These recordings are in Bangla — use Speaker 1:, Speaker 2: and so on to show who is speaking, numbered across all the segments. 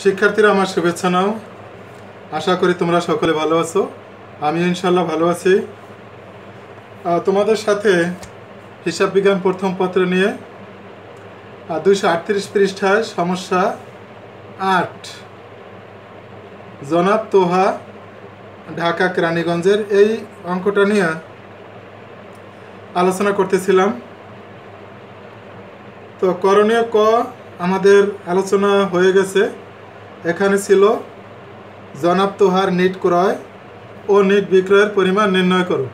Speaker 1: শিক্ষার্থীরা আমার শুভেচ্ছা নাও। আশা করি তোমরা সকলে ভালো আছো। আমি ইনশাআল্লাহ ভালো আছি। তোমাদের সাথে হিসাব বিজ্ঞান প্রথম পত্র নিয়ে 238 পৃষ্ঠায় সমস্যা 8 জনাব তোহা ঢাকা কেরানীগঞ্জের এই অঙ্কটা নিয়ে আলোচনা করতেছিলাম। তো করণীয় ক আমাদের আলোচনা হয়ে গেছে। এখানে ছিল জনাব তোহার নিট ক্রয় ও নিট বিক্রয়ের পরিমাণ নির্ণয় করো।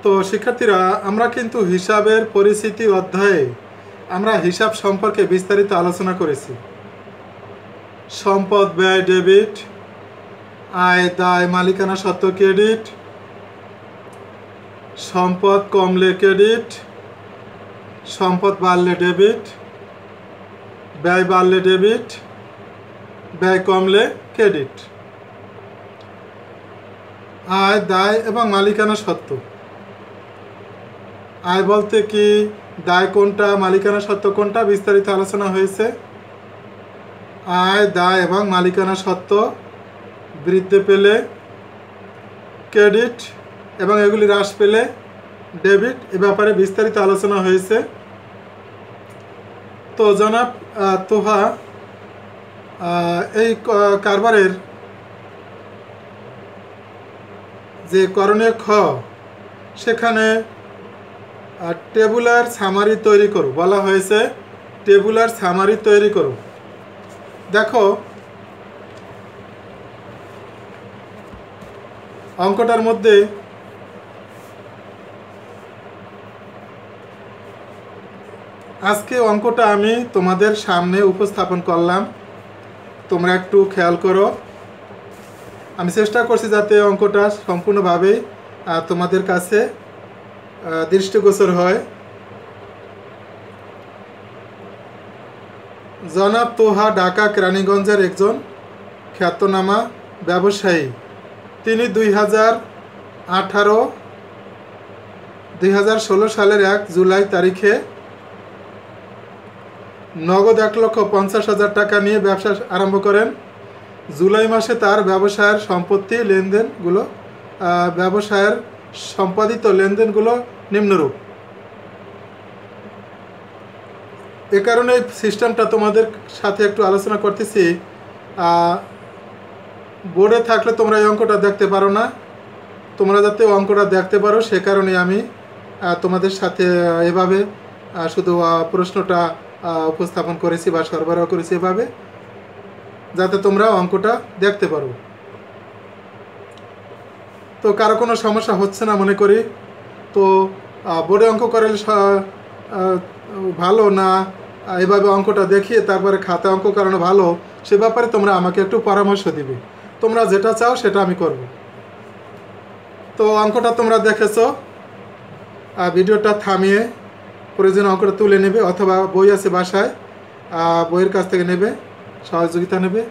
Speaker 1: তো শিক্ষার্থীরা, আমরা কিন্তু হিসাবের পরিচিতি অধ্যায়ে আমরা হিসাব সম্পর্কে বিস্তারিত আলোচনা করেছি। সম্পদ ব্যয় ডেবিট, আয় দায় মালিকানা সত্ত্ব ক্রেডিট, সম্পদ কমলে ক্রেডিট, সম্পদ বাড়লে ডেবিট, ব্যয় বাড়লে ডেবিট, ব্যয় কমলে ক্রেডিট। আয় দায় এবং মালিকানা সত্ত্ব। আয় বলতে কি, দায় কোনটা, মালিকানা সত্ত্ব কোনটা, বিস্তারিত আলোচনা হয়েছে। আয় দায় এবং মালিকানা সত্ত্ব বৃদ্ধি পেলে ক্রেডিট এবং এগুলি হ্রাস পেলে ডেবিট, এ ব্যাপারে বিস্তারিত আলোচনা হয়েছে। তো জনাব তোহা এই কারবারের যে করণীয় খ, সেখানে টেবুলার সামারি তৈরি করো বলা হয়েছে। টেবুলার সামারি তৈরি করো। দেখো অঙ্কটার মধ্যে আজকে অঙ্কটা আমি তোমাদের সামনে উপস্থাপন করলাম, তোমরা একটু খেয়াল করো। আমি চেষ্টা করছি যাতে অঙ্কটা সম্পূর্ণভাবেই তোমাদের কাছে দৃষ্টিগোচর হয়। জনাব তোহা ঢাকা কেরানীগঞ্জের একজন খ্যাতনামা ব্যবসায়ী। তিনি 2016 সালের 1 জুলাই তারিখে নগদ 1,50,000 টাকা নিয়ে ব্যবসা আরম্ভ করেন। জুলাই মাসে তার ব্যবসায়ের সম্পত্তি লেনদেনগুলো ব্যবসায়ের সম্পাদিত লেনদেনগুলো নিম্নরূপ। এ কারণে এই সিস্টেমটা তোমাদের সাথে একটু আলোচনা করতেছি। বোর্ডে থাকলে তোমরা এই অঙ্কটা দেখতে পারো না, তোমরা যাতে অঙ্কটা দেখতে পারো সে কারণে আমি তোমাদের সাথে এভাবে শুধু প্রশ্নটা উপস্থাপন করেছি বা সরবরাহ করেছি, এভাবে যাতে তোমরা অঙ্কটা দেখতে পারো। তো কারো কোনো সমস্যা হচ্ছে না মনে করি। তো বোর্ডে অঙ্ক করালে ভালো না এভাবে অঙ্কটা দেখিয়ে তারপরে খাতা অঙ্ক করানো ভালো, সে ব্যাপারে তোমরা আমাকে একটু পরামর্শ দিবে। তোমরা যেটা চাও সেটা আমি করব। তো অঙ্কটা তোমরা দেখেছো, ভিডিওটা থামিয়ে প্রয়োজনে অঙ্কটা তুলে নেবে, অথবা বই আছে বাসায়, বইয়ের কাছ থেকে নেবে, সহযোগিতা নেবে।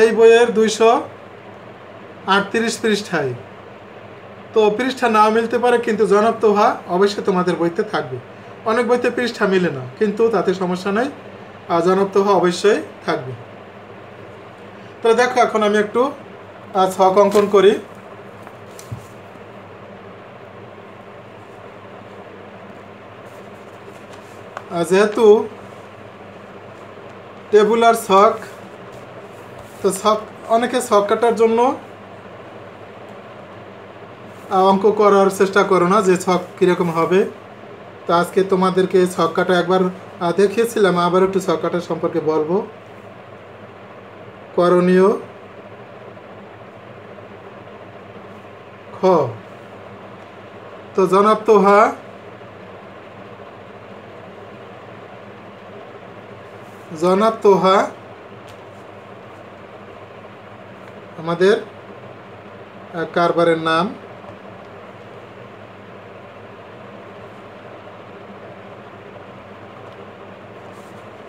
Speaker 1: এই বইয়ের 238 পৃষ্ঠায়। তো পৃষ্ঠা নাও মিলতে পারে, কিন্তু জনাব তোহা অবশ্যই তোমাদের বইতে থাকবে। অনেক বইতে পৃষ্ঠা মিলে না, কিন্তু তাতে সমস্যা নেই, জনাব তোহা অবশ্যই থাকবে। তাহলে দেখো, এখন আমি একটু ছক অঙ্কন করি। যেহেতু টেবুলার ছক, তো ছক অনেকে ছক কাটার জন্য অঙ্ক করার চেষ্টা করো না যে ছক কীরকম হবে। তো আজকে তোমাদেরকে ছক কাটা একবার দেখিয়েছিলাম, আবার একটু ছক কাটা সম্পর্কে বলবো। করণীয় খ, তো জনাব তোহা আমাদের কারবারের নাম।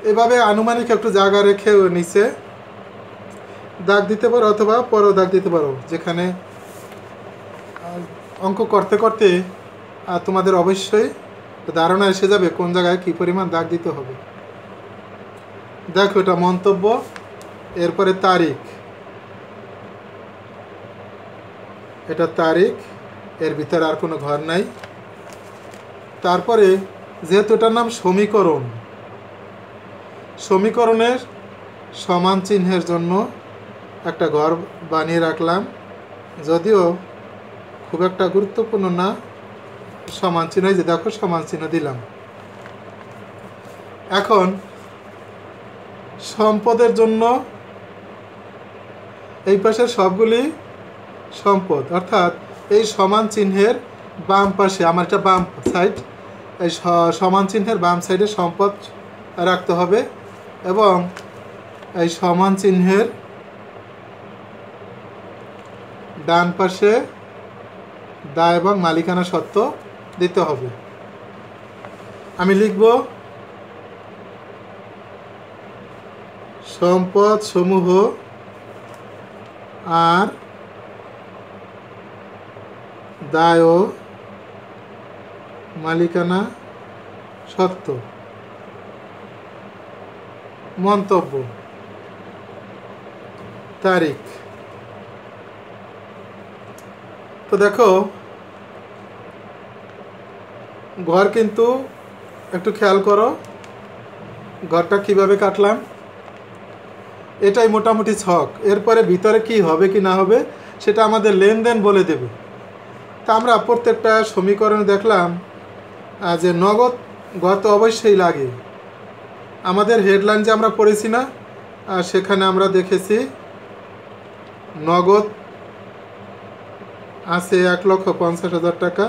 Speaker 1: এভাবে আনুমানিক একটু জায়গা রেখে নিচে দাগ দিতে পারো, অথবা পরেও দাগ দিতে পারো। যেখানে অঙ্ক করতে করতে তোমাদের অবশ্যই ধারণা এসে যাবে কোন জায়গায় কী পরিমাণ দাগ দিতে হবে। দেখো এটা মন্তব্য, এরপরে তারিখ, এটা তারিখ, এর ভিতরে আর কোনো ঘর নাই। তারপরে যেহেতু এটার নাম সমীকরণ, সমীকরণের সমান চিহ্নের জন্য একটা ঘর বানিয়ে রাখলাম, যদিও খুব একটা গুরুত্বপূর্ণ না। সমান চিহ্ন, যে দেখো সমান চিহ্ন দিলাম। এখন সম্পদের জন্য এই পাশের সবগুলি সম্পদ, অর্থাৎ এই সমান চিহ্নের বাম পাশে, আমার এটা বাম সাইড, এই সমান চিহ্নের বাম সাইডে সম্পদ রাখতে হবে এবং এই সমান চিহ্নের ডান পাশে দায় এবং মালিকানা সত্ত্ব দিতে হবে। আমি লিখব সম্পদ সমূহ আর দায় ও মালিকানা সত্ত্ব। মন্তব্য, তারিখ। তো দেখো ঘর কিন্তু একটু খেয়াল করো, ঘরটা কিভাবে কাটলাম। এটাই মোটামুটি ছক। এরপরে ভিতরে কি হবে কি না হবে সেটা আমাদের লেনদেন বলে দেবে। তা আমরা প্রত্যেকটা সমীকরণে দেখলাম যে নগদ ঘর তো অবশ্যই লাগে। আমাদের হেডলাইন যে আমরা পড়েছি না, সেখানে আমরা দেখেছি নগদ আছে 1,50,000 টাকা।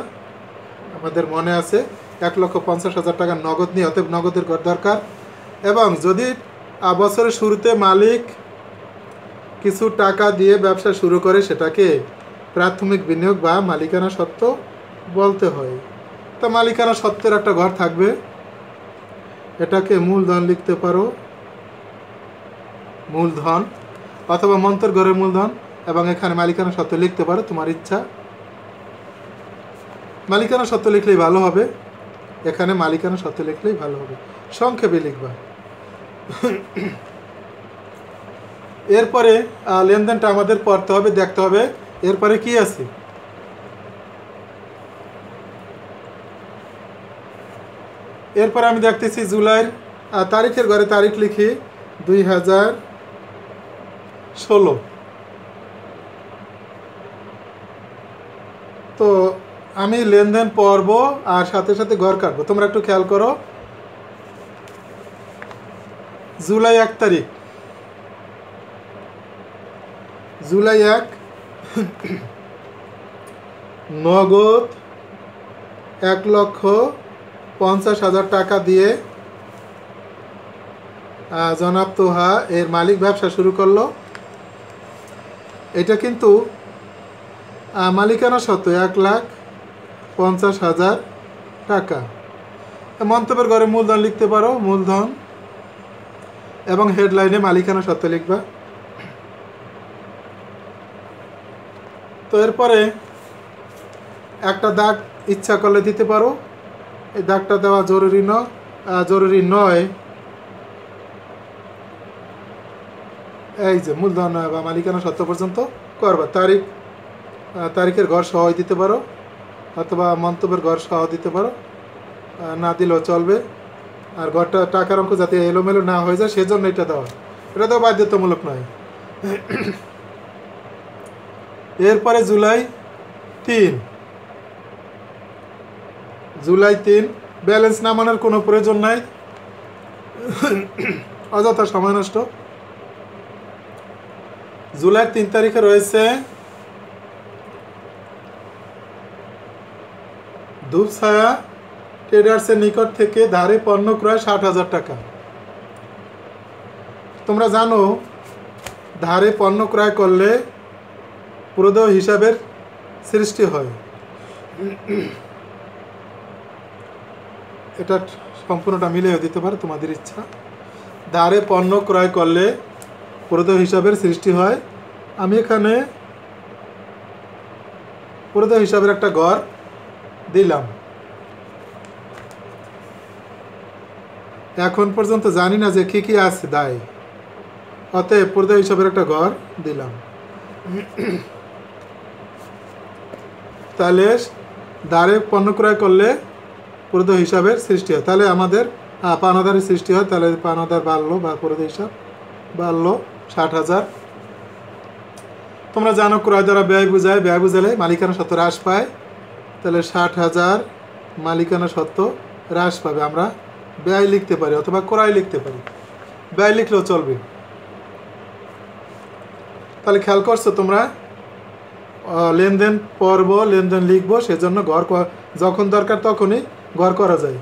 Speaker 1: আমাদের মনে আছে 1,50,000 টাকা নগদ নিয়ে, অতএব নগদের ঘর দরকার। এবং যদি বছরের শুরুতে মালিক কিছু টাকা দিয়ে ব্যবসা শুরু করে, সেটাকে প্রাথমিক বিনিয়োগ বা মালিকানা সত্ত্ব বলতে হয়। তো মালিকানা সত্ত্বের একটা ঘর থাকবে, এটাকে মূলধন লিখতে পারো, মূলধন, অথবা মন্ত্রের ঘরের মূলধন, এবং এখানে মালিকানা সত্ত্ব লিখতে পারো, তোমার ইচ্ছা। মালিকানা সত্ত্ব লিখলেই ভালো হবে, এখানে মালিকানা সত্ত্ব লিখলেই ভালো হবে, সংক্ষেপে লিখবা। এরপরে লেনদেনটা আমাদের পড়তে হবে, দেখতে হবে এরপরে কি আছে। এরপরে আমি দেখতেছি জুলাইয়ের তারিখের ঘরে তারিখ লিখি 2016। তো আমি লেনদেন পড়ব আর সাথে সাথে ঘর কাটবো। তোমরা একটু খেয়াল করো, জুলাই 1 তারিখ, জুলাই 1, নগদ 1,50,000 টাকা দিয়ে জনাব তোহা এর মালিক ব্যবসা শুরু করলো। এটা কিন্তু মালিকানা সত্ত্ব 1,50,000 টাকা। মন্তব্যের ঘরে মূলধন লিখতে পারো, মূলধন, এবং হেডলাইনে মালিকানা সত্ত্ব লিখবা। তো এরপরে একটা দাগ ইচ্ছা করলে দিতে পারো, এই দাগটা দেওয়া জরুরি নয়। এই যে মূলধন বা মালিকানা সত্ত্ব পর্যন্ত করবা। তারিখের ঘর সহ দিতে পারো, অথবা মন্তব্যের ঘর সহ দিতে পারো, না দিলেও চলবে। আর ঘরটা টাকার অঙ্ক যাতে এলোমেলো না হয়ে যায় সেজন্য এটা দেওয়া, এটা তো বাধ্যতামূলক নয়। এরপরে জুলাই 3, জুলাই 3, ব্যালেন্স নামানোর কোনো প্রয়োজন নাই, অযথা সময় নষ্ট। জুলাই 3 তারিখে রয়েছে ধূপছায়া ট্রেডার্সের নিকট থেকে ধারে পণ্য ক্রয় 60,000 টাকা। তোমরা জানো ধারে পণ্য ক্রয় করলে পুরোদেয় হিসাবের সৃষ্টি হয়। এটা সম্পূর্ণটা মিলেও দিতে পারে, তোমাদের ইচ্ছা। ধারে পণ্য ক্রয় করলে পুরোদেয় হিসাবের সৃষ্টি হয়। আমি এখানে পুরোদেয় হিসাবের একটা ঘর দিলাম। এখন পর্যন্ত জানি না যে কি আছে দায়, অতএব পূর্ত হিসাবের একটা ঘর দিলাম। তাহলে দ্বারে পণ্য ক্রয় করলে পূর্ত হিসাবের সৃষ্টি হয়, তাহলে আমাদের পাওনাদারের সৃষ্টি হয়। তাহলে পাওনাদার বাড়লো বা পূর্ত হিসাব বাড়লো 60,000। তোমরা জানো ক্রয় দ্বারা ব্যয় বোঝায়, ব্যয় বোঝালে মালিকানা সত্ত্ব হ্রাস পায়। তাহলে 60,000 মালিকানা সত্ত্ব হ্রাস পাবে। আমরা ব্যয় লিখতে পারি অথবা ক্রয় লিখতে পারি, ব্যয় লিখলেও চলবে। তাহলে খেয়াল করছো তোমরা, লেনদেন পড়বো, লেনদেন লিখবো, সেজন্য ঘর যখন দরকার তখনই ঘর করা যায়।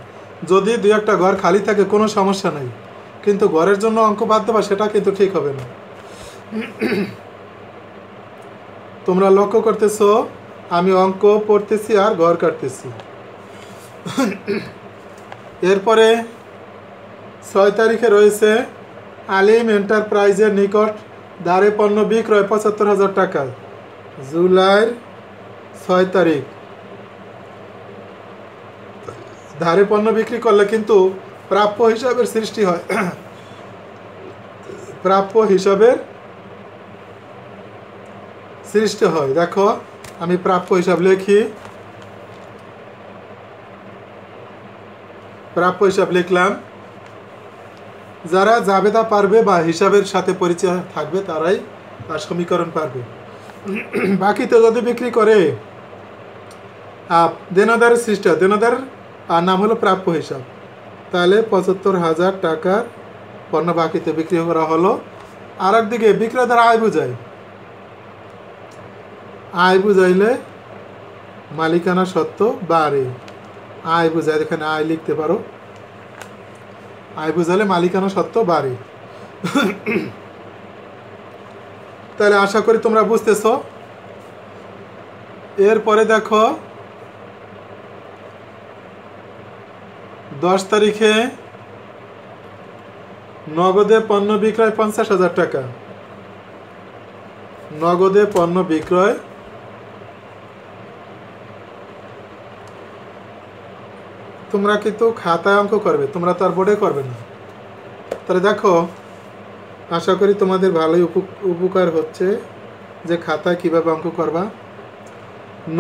Speaker 1: যদি দুই একটা ঘর খালি থাকে কোনো সমস্যা নেই, কিন্তু ঘরের জন্য অঙ্ক বাদ দেবা সেটা কিন্তু ঠিক হবে না। তোমরা লক্ষ্য করতেছো আমি অঙ্ক পড়তেছি আর ঘর কাটতেছি। এরপরে 6 তারিখে রয়েছে আলিম এন্টারপ্রাইজের নিকট দ্বারে পণ্য বিক্রয় 75,000 টাকা। জুলাইয়ের 6 তারিখ ধারে পণ্য বিক্রি করলে কিন্তু প্রাপ্য হিসাবের সৃষ্টি হয়। প্রাপ্য হিসাবের সৃষ্টি হয়। দেখো আমি প্রাপ্য হিসাব লিখি, প্রাপ্য হিসাব লিখলাম। যারা জাবেদা পারবে বা হিসাবের সাথে পরিচয় থাকবে তারাই সমীকরণ পারবে। বাকিতে যদি বিক্রি করে দেনাদারের সৃষ্টি হয়, দেনাদার নাম হলো প্রাপ্য হিসাব। তাহলে 75,000 টাকার পণ্য বাকিতে বিক্রি করা হলো। আর একদিকে বিক্রেতার আয় বুঝায়, আয় বুঝাইলে মালিকানা সত্ত্ব বাড়ে। আয় বুঝায়, এখানে আয় লিখতে পারো, আয় বুঝালে মালিকানা সত্ত্ব বাড়ে। তাহলে আশা করি তোমরা বুঝতেছো। এরপরে দেখো 10 তারিখে নগদে পণ্য বিক্রয় 50,000 টাকা। নগদে পণ্য বিক্রয় তোমরা কিন্তু খাতায় অঙ্ক করবে, তোমরা তো আর বোর্ডে করবে না। তাহলে দেখো আশা করি তোমাদের ভালোই উপকার হচ্ছে যে খাতায় কিভাবে অঙ্ক করবা।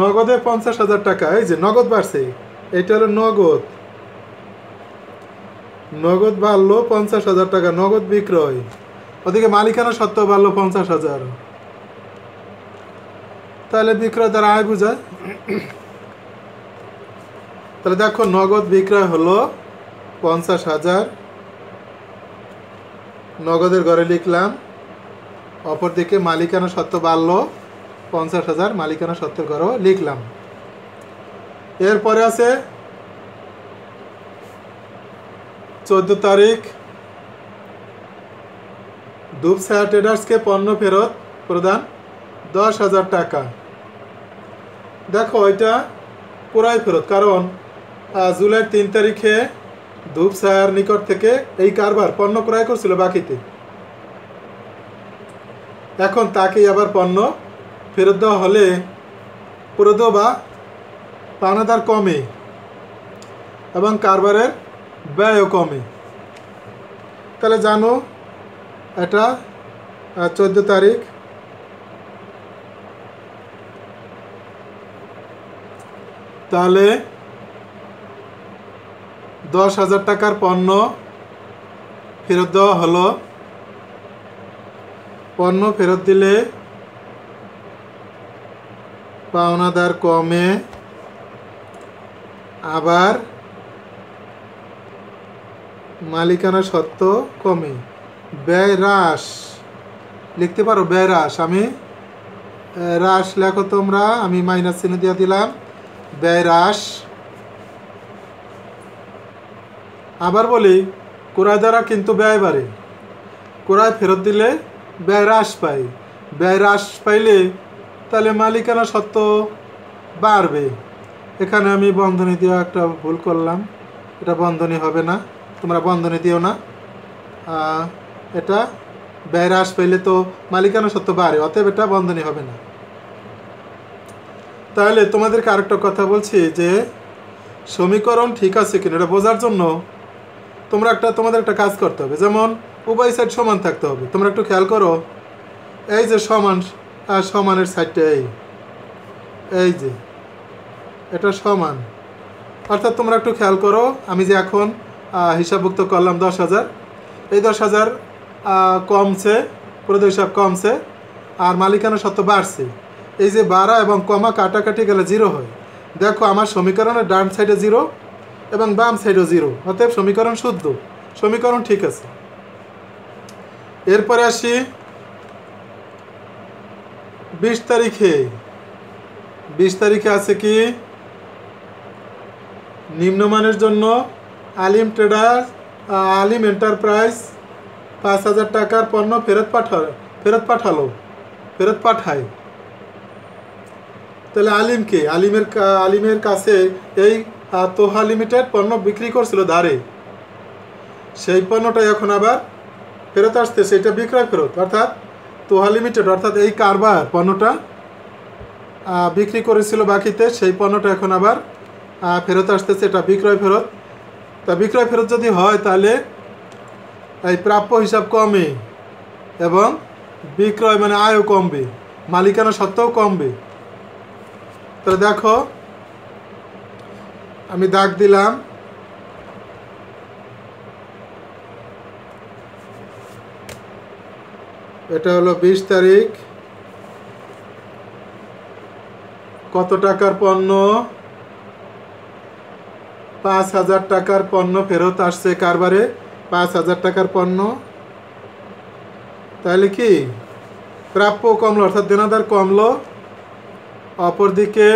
Speaker 1: নগদে 50,000 টাকা, এই যে নগদ বাড়ছে, এটা হলো নগদ। নগদ বাড়লো 50,000 টাকা, নগদ বিক্রয়। ওদিকে মালিকানা সত্ত্ব বাড়লো 50,000। তাহলে বিক্রয় দ্বারা আয় বুঝায়। তাহলে দেখো নগদ বিক্রয় হলো 50,000, নগদের ঘরে লিখলাম। অপরদিকে মালিকানা সত্ত্ব বাড়লো 50,000, মালিকানা সত্ত্বের ঘরও লিখলাম। এরপরে আছে 14 তারিখ ধূপছায়া ট্রেডার্সকে পণ্য ফেরত প্রদান 10,000 টাকা। দেখো এটা পুরাই ফেরত, কারণ জুলাইয়ের 3 তারিখে ধূপছায়ার নিকট থেকে এই কারবার পণ্য ক্রয় করছিল বাকিতে। এখন তাকেই আবার পণ্য ফেরত দেওয়া হলে পুরোদ বা পাওনাদার কমে এবং কারবারের ব্যয়ও কমে। তাহলে জানো এটা 14 তারিখ। তাহলে 10,000 টাকার পণ্য ফেরত দেওয়া হলো। পণ্য ফেরত দিলে পাওনাদার কমে, আবার মালিকানা সত্ত্ব কমে। ব্যয় হ্রাস লিখতে পারো, ব্যয় হ্রাস। আমি হ্রাস লেখো তোমরা, আমি মাইনাস চিহ্ন দিয়ে দিলাম। ব্যয় হ্রাস। আবার বলি ক্রয় দ্বারা কিন্তু ব্যয় বাড়ে, ক্রয় ফেরত দিলে ব্যয় হ্রাস পাই। ব্যয় হ্রাস পাইলে তাহলে মালিকানা সত্ত্ব বাড়বে। এখানে আমি বন্ধনী দিয়ে একটা ভুল করলাম, এটা বন্ধনী হবে না, তোমরা বন্ধনী দিও না। এটা ব্যয় হ্রাস পাইলে তো মালিকানা সত্ত্ব বাড়ে, অতএব এটা বন্ধনী হবে না। তাহলে তোমাদেরকে আরেকটা কথা বলছি যে সমীকরণ ঠিক আছে কিনা এটা বোঝার জন্য তোমাদের একটা কাজ করতে হবে, যেমন উভয় সাইড সমান থাকতে হবে। তোমরা একটু খেয়াল করো, এই যে সমানের সাইডটা এই যে এটা সমান, অর্থাৎ তোমরা একটু খেয়াল করো, আমি যে এখন হিসাবভুক্ত করলাম 10,000, এই 10,000 কমছে, প্রদত্ত হিসাব কমছে, আর মালিকানা সত্ত্ব বাড়ছে। এই যে বাড়া এবং কমা কাটাকাটি গেলে 0 হয়। দেখো আমার সমীকরণের ডান সাইডে 0 এবং বাম সাইডেও 0, অতএব সমীকরণ শুদ্ধ, সমীকরণ ঠিক আছে। এরপরে আসি 20 তারিখে। 20 তারিখে আছে কি, নিম্নমানের জন্য আলিম এন্টারপ্রাইজ 5,000 টাকার পণ্য ফেরত পাঠায়। তাহলে আলিমের কাছে এই তোহা লিমিটেড পণ্য বিক্রি করছিল ধারে, সেই পণ্যটা এখন আবার ফেরত আসছে, সেটা বিক্রয় ফেরত, অর্থাৎ তোহা লিমিটেড অর্থাৎ এই কারবার পণ্যটা বিক্রি করেছিল বাকিতে, সেই পণ্যটা এখন আবার ফেরত আসতেছে, এটা বিক্রয় ফেরত। তা বিক্রয় ফেরত যদি হয় তাহলে এই প্রাপ্য হিসাব কমে এবং বিক্রয় মানে আয়ও কমবে, মালিকানা সত্ত্বেও কমবে। তাহলে দেখো আমি দাগ দিলাম, এটা হলো 20 তারিখ। কত টাকার পণ্য? 5,000 টাকার পণ্য ফেরত আসছে কারবারে, 5,000 টাকার পণ্য। তাহলে কি প্রাপ্য কমলো, অর্থাৎ দেনাদার কমলো, অপরদিকে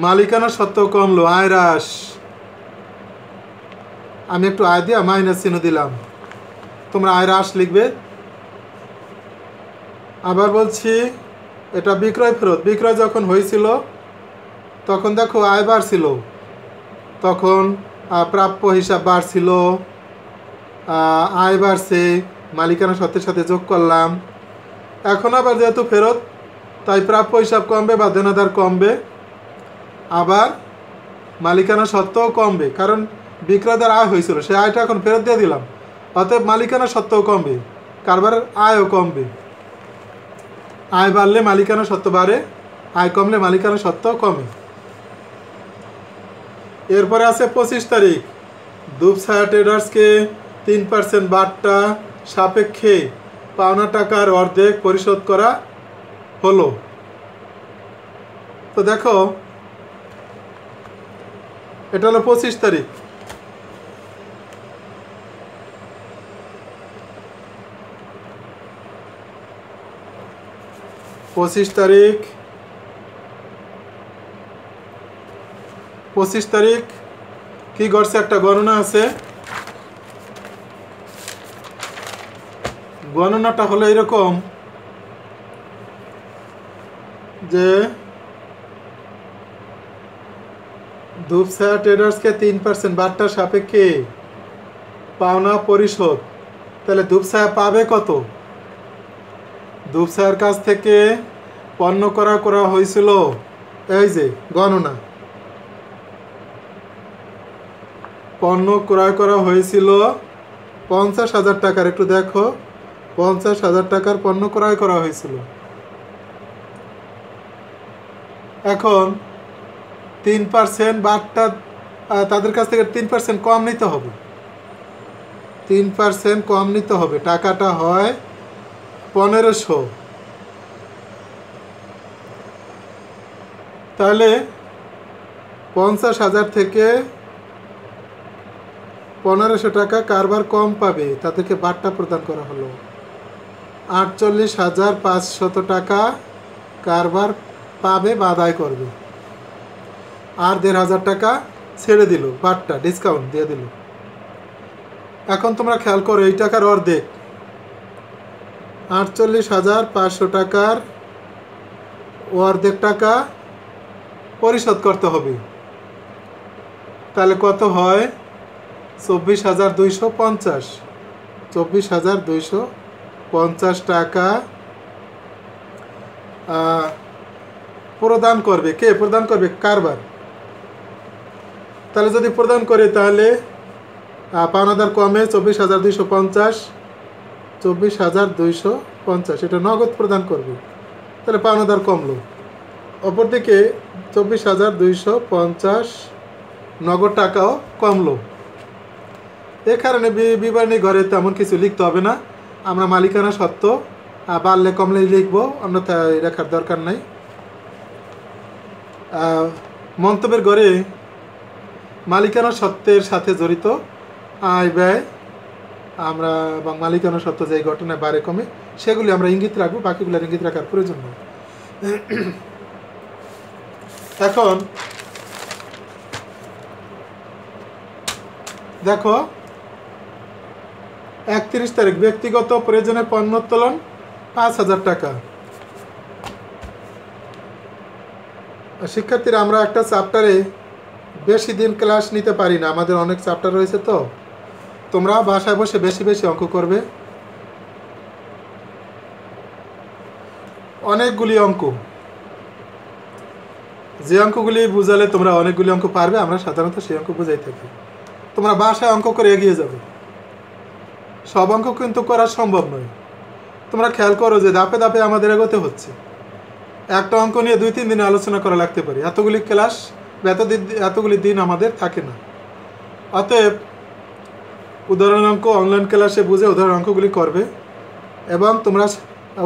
Speaker 1: মালিকানা সত্ত্বেও কমলো, আয় হ্রাস। আমি একটু আয় দিয়া মাইনাস চিহ্ন দিলাম, তোমরা আয় হ্রাস লিখবে। আবার বলছি এটা বিক্রয় ফেরত, বিক্রয় যখন হয়েছিল তখন দেখো আয় বাড়ছিল, তখন প্রাপ্য হিসাব বাড়ছিল, আয় বাড়ছে, মালিকানা সত্ত্বের সাথে যোগ করলাম। এখন আবার যেহেতু ফেরত, তাই প্রাপ্য হিসাব কমবে বা দেনাদার কমবে, আবার মালিকানা সত্ত্বেও কমবে, কারণ বিক্রয়দার আয় হয়েছিল, সেই আয়টা এখন ফেরত দিয়ে দিলাম, অতএব মালিকানা সত্ত্বেও কমবে, কারবারের আয়ও কমবে। আয় বাড়লে মালিকানা সত্ত্ব বাড়ে, আয় কমলে মালিকানা সত্ত্বেও কমে। এরপরে আছে 25 তারিখ, দুপছায়া ট্রেডার্সকে 3% বাট্টা সাপেক্ষে পাওনা টাকার অর্ধেক পরিশোধ করা হলো। তো দেখো এটা হলো 25 তারিখ। পঁচিশ তারিখ কি করছে, একটা গণনা আছে। গণনাটা হলো এরকম যে দুপছায়া ট্রেডার্সকে 3% বাট্টা সাপেক্ষে পাওনা পরিশোধ। তাহলে দুপছায়া পাবে কত? দুপছায়ার কাছ থেকে পণ্য করা হয়েছিল, এই যে গণনা, পণ্য ক্রয় করা হয়েছিল 50,000 টাকার। একটু দেখো, 50,000 টাকার পণ্য ক্রয় করা হয়েছিল। এখন 3% বাট্টা তাদের কাছ থেকে 3% কম নিতে হবে, 3% কম নিতে হবে, টাকাটা হয় 1500। তাহলে 50,000 থেকে 1500 টাকা কারবার কম পাবে, তাদেরকে বাট্টা প্রদান করা হলো। 48,500 টাকা কারবার পাবে বা আদায় করবে, আর 1,500 টাকা ছেড়ে দিল, বাট্টা ডিসকাউন্ট দিয়ে দিল। এখন তোমরা খেয়াল করো, এই টাকার অর্ধেক 48,500 টাকার অর্ধেক টাকা পরিশোধ করতে হবে। তাহলে কত হয়? 24,250, 24,250 টাকা প্রদান করবে, কে প্রদান করবে? কারবার। তাহলে যদি প্রদান করে তাহলে পাওনাদার কমে 24,250, 24,250 এটা নগদ প্রদান করবে, তাহলে পাওনাদার কমলো। অপরদিকে 24,250 নগদ টাকাও কমলো। এ কারণে বিবরণী ঘরে তেমন কিছু লিখতে হবে না, আমরা মালিকানা সত্ত্ব বাড়লে কমলেই লিখবো, অন্যথায় লেখার দরকার নাই। মন্তব্যের ঘরে মালিকানা সত্ত্বের সাথে জড়িত আয় ব্যয় আমরা এবং মালিকানা সত্ত্ব যে ঘটনায় বাড়ে কমে সেগুলি আমরা ইঙ্গিত রাখবো, বাকিগুলোর ইঙ্গিত রাখার প্রয়োজন নেই। এখন দেখো 31 তারিখ ব্যক্তিগত প্রয়োজনে পণ্য উত্তোলন 5,000 টাকা। শিক্ষার্থীরা আমরা একটা চ্যাপ্টারে বেশি দিন ক্লাস নিতে পারি না, আমাদের অনেক চ্যাপ্টার রয়েছে, তো তোমরা বাসায় বসে বেশি বেশি অঙ্ক করবে। অনেকগুলি অঙ্ক, যে অঙ্কগুলি বুঝালে তোমরা অনেকগুলি অঙ্ক পারবে, আমরা সাধারণত সেই অঙ্ক বুঝাই থাকি। তোমরা বাসায় অঙ্ক করে এগিয়ে যাবে, সব অঙ্ক কিন্তু করা সম্ভব নয়। তোমরা খেয়াল করো যে ধাপে ধাপে আমাদের এগোতে হচ্ছে। একটা অঙ্ক নিয়ে 2-3 দিন আলোচনা করা লাগতে পারে, এতগুলি ক্লাস এতগুলি দিন আমাদের থাকে না। অতএব উদাহরণ অঙ্ক অনলাইন ক্লাসে বুঝে উদাহরণ অঙ্কগুলি করবে এবং তোমরা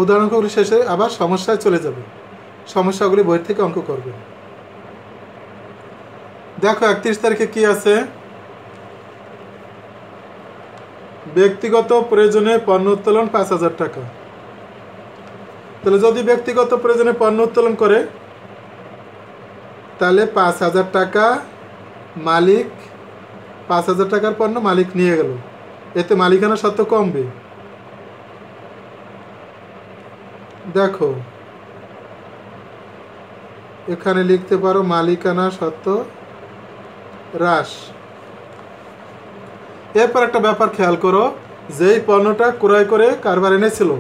Speaker 1: উদাহরণ অঙ্কগুলি শেষে আবার সমস্যায় চলে যাবে, সমস্যাগুলি বই থেকে অঙ্ক করবে। দেখো 31 তারিখে কি আছে? ব্যক্তিগত প্রয়োজনে পণ্য উত্তোলন 5,000 টাকা। তাহলে যদি ব্যক্তিগত প্রয়োজনে পণ্য উত্তোলন করে তাহলে 5,000 টাকা মালিক, 5,000 টাকার পণ্য মালিক নিয়ে গেল, এতে মালিকানা সত্ত্ব কমবে। দেখো এখানে লিখতে পারো মালিকানা সত্ত্ব হ্রাস। এরপর একটা ব্যাপার খেয়াল করো, যেই পণ্যটা ক্রয় করে কারবার এনেছিল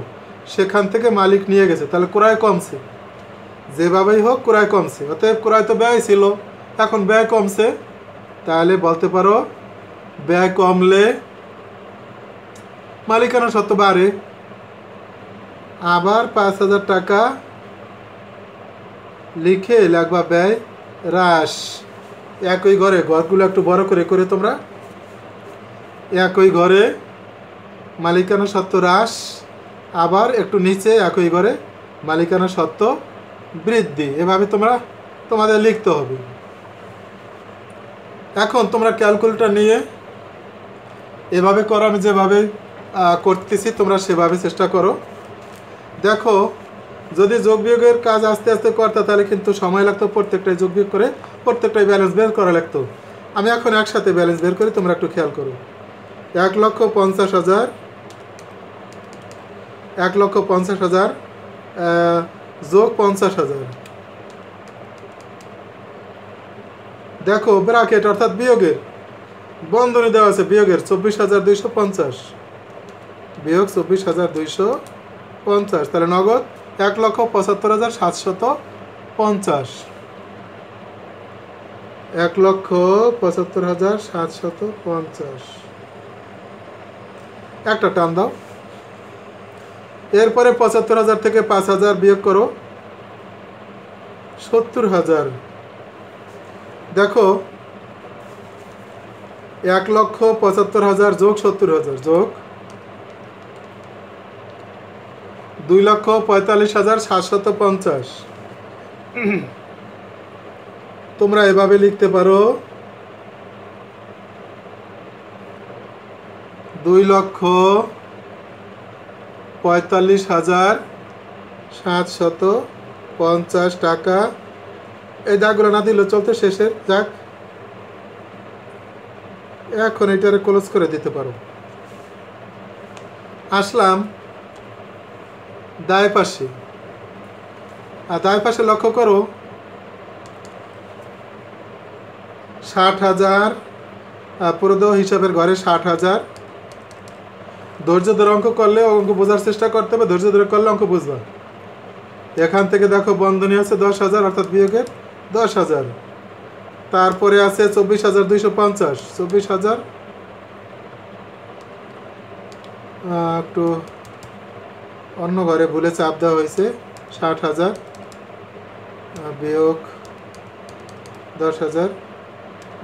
Speaker 1: সেখান থেকে মালিক নিয়ে গেছে, তাহলে ক্রয় কমছে, যেভাবেই হোক ক্রয় কমছে। অতএব ক্রয় তো ব্যয় ছিল, এখন ব্যয় কমছে, তাহলে বলতে পারো ব্যয় কমলে মালিকানা সত্ত্ব বাড়ে। আবার 5,000 টাকা লিখে লাগবা ব্যয় হ্রাস। একই ঘরে, ঘরগুলো একটু বড় করে করে তোমরা, একই ঘরে মালিকানা সত্ত্ব হ্রাস, আবার একটু নিচে একই ঘরে মালিকানা সত্ত্ব বৃদ্ধি, এভাবে তোমাদের লিখতে হবে। এখন তোমরা ক্যালকুলেটর নিয়ে এভাবে করো, আমি যেভাবে করতেছি তোমরা সেভাবে চেষ্টা করো। দেখো যদি যোগ বিয়োগের কাজ আস্তে আস্তে করতে তাহলে কিন্তু সময় লাগতো, প্রত্যেকটাই যোগ বিয়োগ করে প্রত্যেকটাই ব্যালেন্স বের করা লাগতো। আমি এখন একসাথে ব্যালেন্স বের করি, তোমরা একটু খেয়াল করো। 1,50,000 1,50,000 যোগ 50,000, দেখো ব্র্যাকেট অর্থাৎ বিয়োগের বন্ধনী দেওয়া আছে, বিয়োগের 24,250 বিয়োগ 24,250, তাহলে নগদ 1,75,750, 1,75,750। একটা টান দাও। এরপরে 75,000 থেকে 5,000 বিয়োগ করো, 70,000। দেখো 1,75,000 যোগ 70,000 যোগ 2,45,750। তোমরা এভাবে লিখতে পারো 2,45,750 টাকা। এই দাগগুলো না দিলে চলতে, শেষের যাক। এখন এটারে ক্লোজ করে দিতে পারো। আসলাম দায় পাশে, আর দায় পাশে লক্ষ্য করো 60,000 পুরোদহ হিসাবের ঘরে 60,000। ধৈর্য ধরে অঙ্ক করলে অঙ্ক বোঝার চেষ্টা করতে হবে, ধৈর্য ধরে করলে অঙ্ক বুঝবা। এখান থেকে দেখো বন্ধনী আছে 10,000 অর্থাৎ বিয়োগের 10,000। তারপরে আছে 24,250, 24,000 একটু অন্য ঘরে ভুলে চাপ দেওয়া হয়েছে, 60,000 বিয়োগ 10,000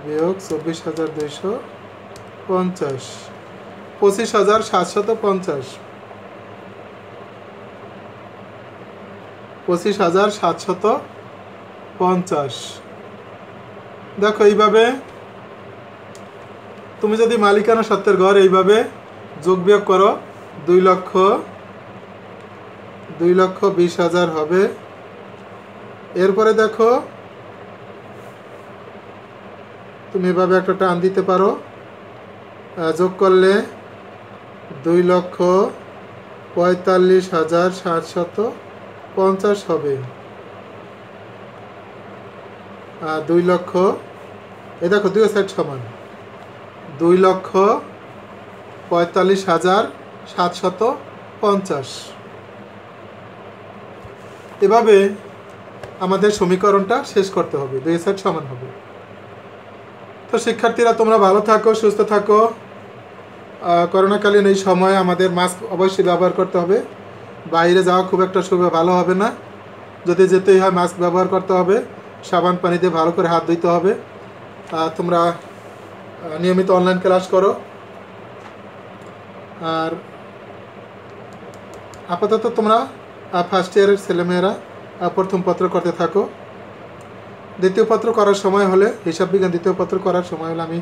Speaker 1: বিয়োগ 24,250, 25,750, 25,750। দেখো এইভাবে তুমি যদি মালিকানা সত্ত্বের ঘর এইভাবে যোগ বিয়োগ করো 2,20,000 হবে। এরপরে দেখো তুমি এভাবে একটা টান দিতে পারো, যোগ করলে 2,45,750 হবে। 2 লক্ষ, এই দেখো 2 সাইড সমান 2,45,750। এভাবে আমাদের সমীকরণটা শেষ করতে হবে, 2 সাইড সমান হবে। তো শিক্ষার্থীরা তোমরা ভালো থাকো, সুস্থ থাকো। করোনাকালীন এই সময়ে আমাদের মাস্ক অবশ্যই ব্যবহার করতে হবে। বাইরে যাওয়া খুব একটা ভালো হবে না, যদি যেতেই হয় মাস্ক ব্যবহার করতে হবে, সাবান পানি দিয়ে ভালো করে হাত ধুইতে হবে। তোমরা নিয়মিত অনলাইন ক্লাস করো। আর আপাতত তোমরা ফার্স্ট ইয়ারের ছেলেমেয়েরা প্রথম পত্র করতে থাকো। দ্বিতীয় পত্র করার সময় হলে, হিসাব বিজ্ঞান দ্বিতীয় পত্র করার সময় হলে আমি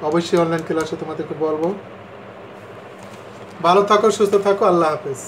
Speaker 1: অবশ্যই অনলাইন ক্লাসে তোমাদেরকে বলবো। ভালো থাকো, সুস্থ থাকো, আল্লাহ হাফেজ।